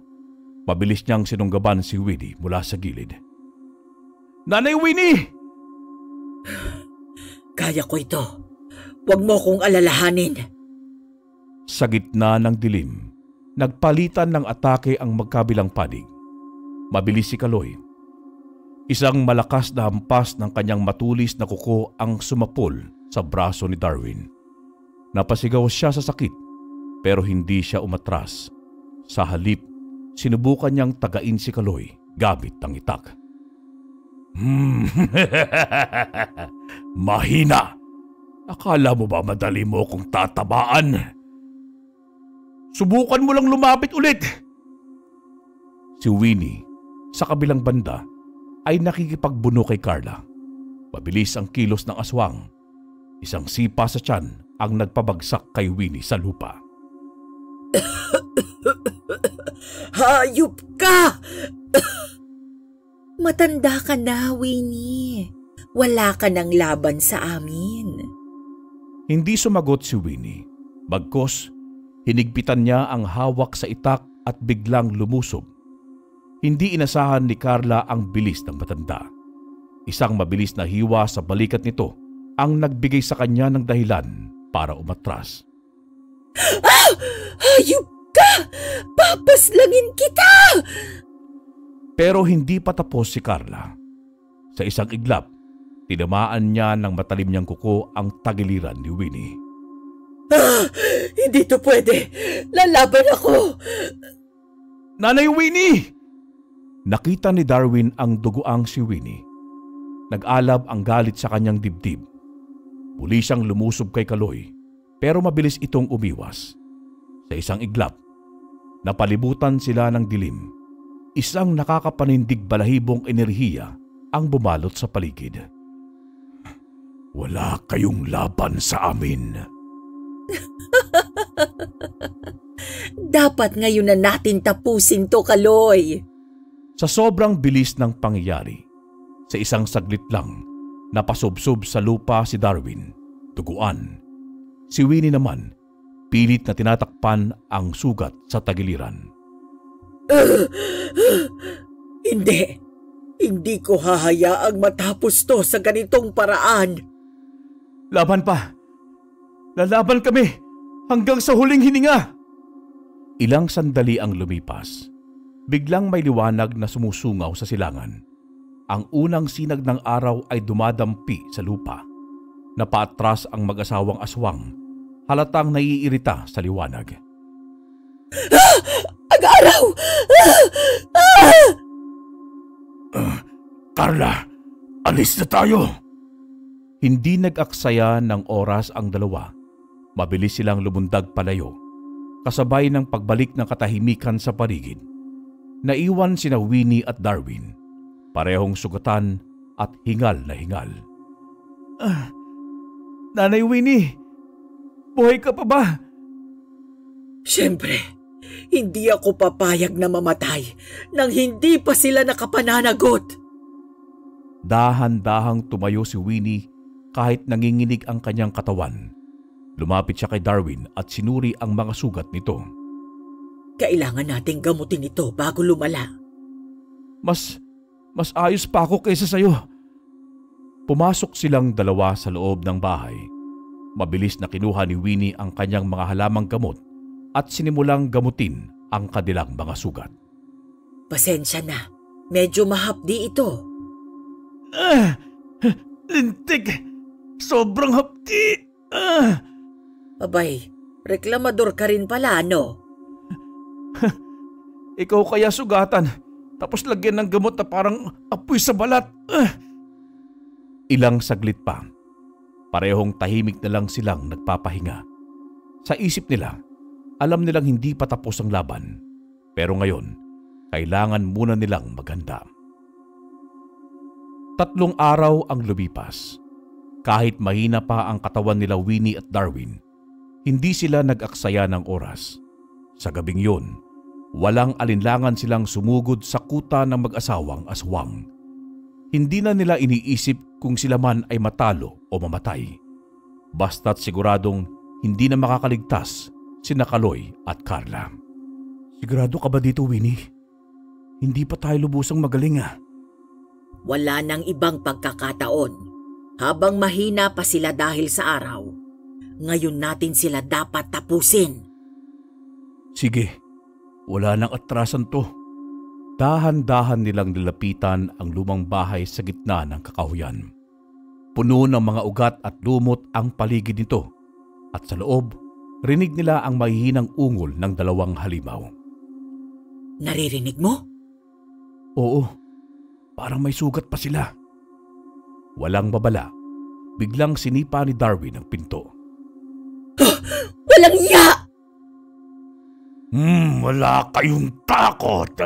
Mabilis niyang sinunggaban si Winnie mula sa gilid. Nanay Winnie! Kaya ko ito. Huwag mo kong alalahanin. Sa gitna ng dilim, nagpalitan ng atake ang magkabilang panig. Mabilis si Kaloy. Isang malakas na hampas ng kanyang matulis na kuko ang sumapol sa braso ni Darwin. Napasigaw siya sa sakit pero hindi siya umatras. Sa halip, sinubukan niyang tagain si Kaloy gamit ang itak. Mahina! Akala mo ba madali mo kung tatabaan? Subukan mo lang lumapit ulit! Si Winnie, sa kabilang banda, ay nakikipagbuno kay Carla. Mabilis ang kilos ng aswang. Isang sipa sa tiyan ang nagpabagsak kay Winnie sa lupa. Hayop ka! Matanda ka na, Winnie. Wala ka ng laban sa amin. Hindi sumagot si Winnie. Bagkus, hinigpitan niya ang hawak sa itak at biglang lumusob. Hindi inasahan ni Carla ang bilis ng matanda. Isang mabilis na hiwa sa balikat nito ang nagbigay sa kanya ng dahilan para umatras. Ah! Hayop ka! Papaslangin kita! Pero hindi pa tapos si Carla. Sa isang iglap, tinamaan niya ng matalim niyang kuko ang tagiliran ni Winnie. Ah! Hindi to pwede! Lalaban ako! Nanay Winnie! Nakita ni Darwin ang duguang si Winnie. Nag-alab ang galit sa kanyang dibdib. Muli siyang lumusob kay Kaloy, pero mabilis itong umiwas. Sa isang iglap, napalibutan sila ng dilim. Isang nakakapanindig balahibong enerhiya ang bumalot sa paligid. Wala kayong laban sa amin. Dapat ngayon na natin tapusin to, Kaloy. Sa sobrang bilis ng pangyayari, sa isang saglit lang, Napasubsob sa lupa si Darwin, duguan. Si Winnie naman, pilit na tinatakpan ang sugat sa tagiliran. Hindi ko hahayaang matapos to sa ganitong paraan. Laban pa! Lalaban kami hanggang sa huling hininga! Ilang sandali ang lumipas. Biglang may liwanag na sumusungaw sa silangan. Ang unang sinag ng araw ay dumadampi sa lupa. Napaatras ang mag-asawang aswang, halatang naiirita sa liwanag. Ang araw! Carla, alis na tayo! Hindi nag-aksaya ng oras ang dalawa. Mabilis silang lumundag palayo, kasabay ng pagbalik ng katahimikan sa paligid. Naiwan sina Winnie at Darwin, parehong sugatan at hingal na hingal. Nanay Winnie, buhay ka pa ba? Siyempre, hindi ako papayag na mamatay nang hindi pa sila nakapananagot. Dahan-dahang tumayo si Winnie kahit nanginginig ang kanyang katawan. Lumapit siya kay Darwin at sinuri ang mga sugat nito. Kailangan nating gamutin ito bago lumala. Mas ayos pa ako kaysa sayo. Pumasok silang dalawa sa loob ng bahay. Mabilis na kinuha ni Winnie ang kanyang mga halamang gamot at sinimulang gamutin ang kanilang mga sugat. Pasensya na, medyo mahapdi ito. Lintik! Sobrang hapdi! Abay, reklamador ka rin pala, ano? Ikaw kaya sugatan, tapos lagyan ng gamot na parang apoy sa balat. Ilang saglit pa, parehong tahimik na lang silang nagpapahinga. Sa isip nila, alam nilang hindi pa tapos ang laban, pero ngayon, kailangan muna nilang maghanda. 3 araw ang lumipas. Kahit mahina pa ang katawan nila Winnie at Darwin, hindi sila nag-aksaya ng oras. Sa gabing yun, walang alinlangan silang sumugod sa kuta ng mag-asawang aswang. Hindi na nila iniisip kung sila man ay matalo o mamatay. Basta't siguradong hindi na makakaligtas sina Kaloy at Carla. Sigurado ka ba dito, Winnie? Hindi pa tayo lubusang magaling Wala nang ibang pagkakataon. Habang mahina pa sila dahil sa araw, ngayon natin sila dapat tapusin. Sige, wala nang atrasan to. Dahan-dahan nilang nilapitan ang lumang bahay sa gitna ng kakahuyan. Puno ng mga ugat at lumot ang paligid nito at sa loob, rinig nila ang mahihinang ungol ng 2 halimaw. Naririnig mo? Oo, parang may sugat pa sila. Walang babala, biglang sinipa ni Darwin ang pinto. Walang iya! Wala kayong takot.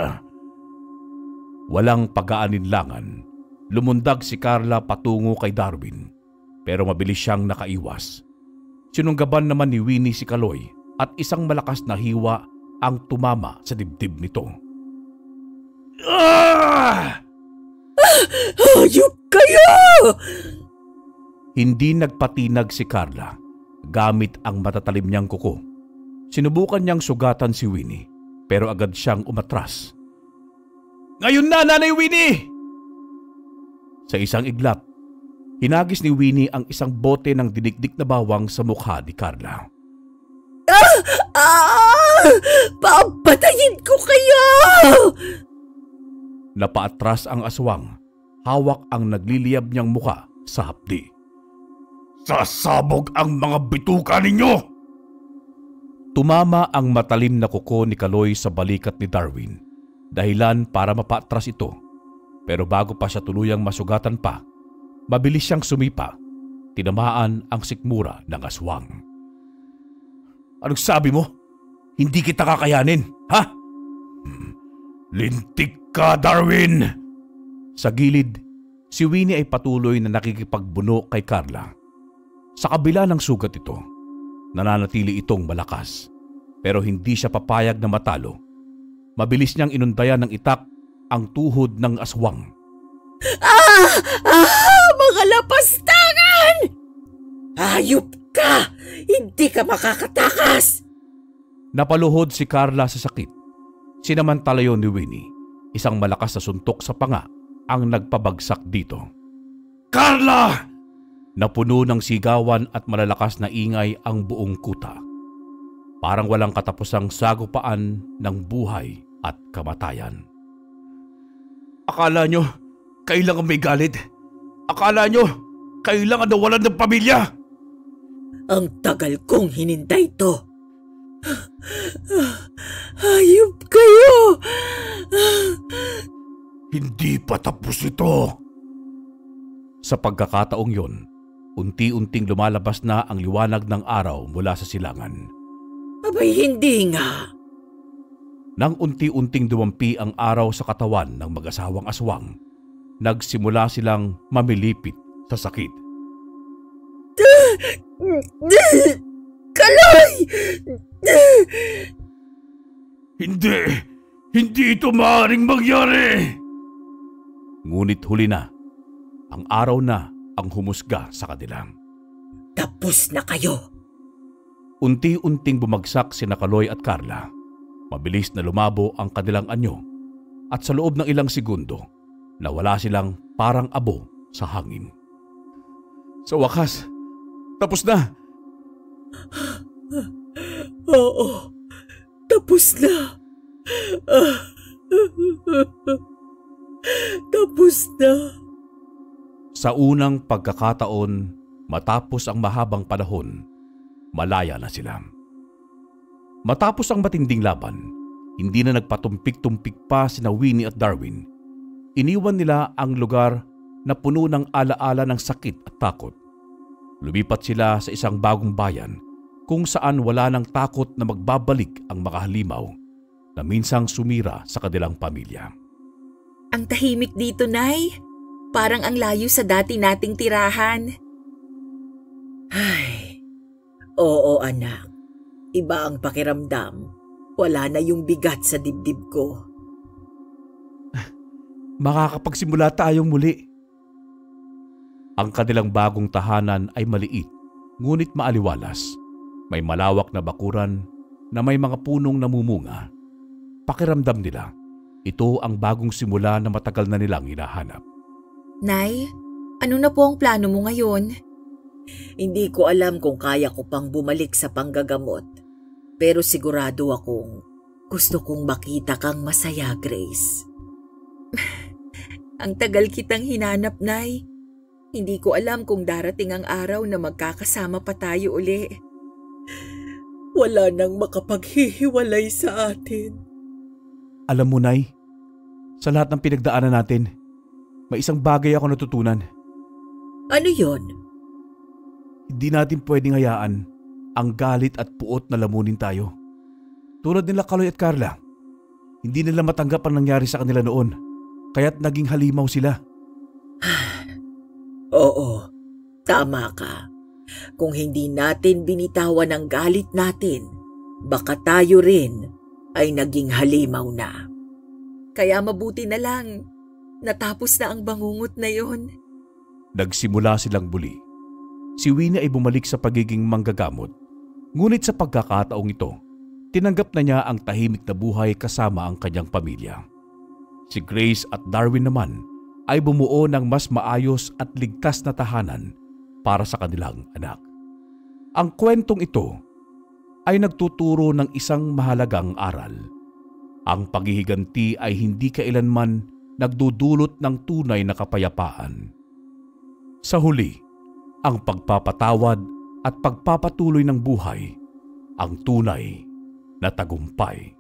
Walang pag-aalinlangan. Lumundag si Carla patungo kay Darwin, pero mabilis siyang nakaiwas. Sinunggaban naman ni Winnie si Kaloy at isang malakas na hiwa ang tumama sa dibdib nito. Hayop kayo! Hindi nagpatinag si Carla gamit ang matatalim niyang kuko. Sinubukan niyang sugatan si Winnie pero agad siyang umatras. Ngayon na, Nanay Winnie! Sa isang iglap, hinagis ni Winnie ang isang bote ng dinikdik na bawang sa mukha ni Carla. Papatayin ko kayo! Napaatras ang aswang, hawak ang nagliliyab niyang muka sa hapdi. Sasabog ang mga bituka ninyo! Tumama ang matalim na kuko ni Kaloy sa balikat ni Darwin, dahilan para mapaatras ito. Pero bago pa siya tuluyang masugatan pa, mabilis siyang sumipa, tinamaan ang sikmura ng aswang. Anong sabi mo? Hindi kita kakayanin, ha? Lintik ka, Darwin! Sa gilid, si Winnie ay patuloy na nakikipagbuno kay Carla. Sa kabila ng sugat ito, nananatili itong malakas, pero hindi siya papayag na matalo. Mabilis niyang inundayan ng itak ang tuhod ng aswang. Mga lapastangan! Hayop ka! Hindi ka makakatakas! Napaluhod si Carla sa sakit. Sinamantala yon ni Winnie. Isang malakas na suntok sa panga ang nagpabagsak dito. Carla! Napuno ng sigawan at malalakas na ingay ang buong kuta. Parang walang katapusang sagupaan ng buhay at kamatayan. Akala nyo, kailangan may galit. Akala nyo, kailangan nawalan ng pamilya. Ang tagal kong hinintay to. Hayop kayo! Hindi pa tapos ito. Sa pagkakataong yon, unti-unting lumalabas na ang liwanag ng araw mula sa silangan. Abay, hindi nga. Nang unti-unting dumampi ang araw sa katawan ng mag-asawang aswang, nagsimula silang mamilipit sa sakit. Kaloy! Hindi ito maaaring mangyari! Ngunit huli na, ang araw na ang humusga sa kanila. Tapos na kayo! Unti-unting bumagsak sina Kaloy at Carla. Mabilis na lumabo ang kanilang anyo at sa loob ng ilang segundo, nawala silang parang abo sa hangin. Sa wakas, tapos na! Oo, tapos na. Tapos na. Sa unang pagkakataon, matapos ang mahabang panahon, malaya na sila. Matapos ang matinding laban, hindi na nagpatumpik-tumpik pa sina Winnie at Darwin. Iniwan nila ang lugar na puno ng alaala ng sakit at takot. Lumipat sila sa isang bagong bayan kung saan wala ng takot na magbabalik ang makahalimaw na minsang sumira sa kanilang pamilya. Ang tahimik dito, Nay. Parang ang layo sa dati nating tirahan. Ay, oo anak. Iba ang pakiramdam. Wala na yung bigat sa dibdib ko. Makakapagsimula tayong muli. Ang kanilang bagong tahanan ay maliit, ngunit maaliwalas. May malawak na bakuran na may mga punong namumunga. Pakiramdam nila, ito ang bagong simula na matagal na nilang hinahanap. Nay, ano na po ang plano mo ngayon? Hindi ko alam kung kaya ko pang bumalik sa panggagamot. Pero sigurado akong gusto kong makita kang masaya, Grace. Ang tagal kitang hinanap, Nay. Hindi ko alam kung darating ang araw na magkakasama pa tayo uli. Wala nang makapaghihiwalay sa atin. Alam mo, Nay, sa lahat ng pinagdaanan natin, may isang bagay ako natutunan. Ano yon? Hindi natin pwedeng hayaan ang galit at puot na lamunin tayo. Tulad nila Kaloy at Carla, hindi nila matanggap ang nangyari sa kanila noon, kaya't naging halimaw sila. Oo, tama ka. Kung hindi natin binitawan ang galit natin, baka tayo rin ay naging halimaw na. Kaya mabuti na lang, natapos na ang bangungot na yon. Nagsimula silang muli. Si Winnie ay bumalik sa pagiging manggagamot. Ngunit sa pagkakataong ito, tinanggap na niya ang tahimik na buhay kasama ang kanyang pamilya. Si Grace at Darwin naman ay bumuo ng mas maayos at ligtas na tahanan para sa kanilang anak. Ang kwentong ito ay nagtuturo ng isang mahalagang aral. Ang paghihiganti ay hindi kailanman nagdudulot ng tunay na kapayapaan. Sa huli, ang pagpapatawad at pagpapatuloy ng buhay ang tunay na tagumpay.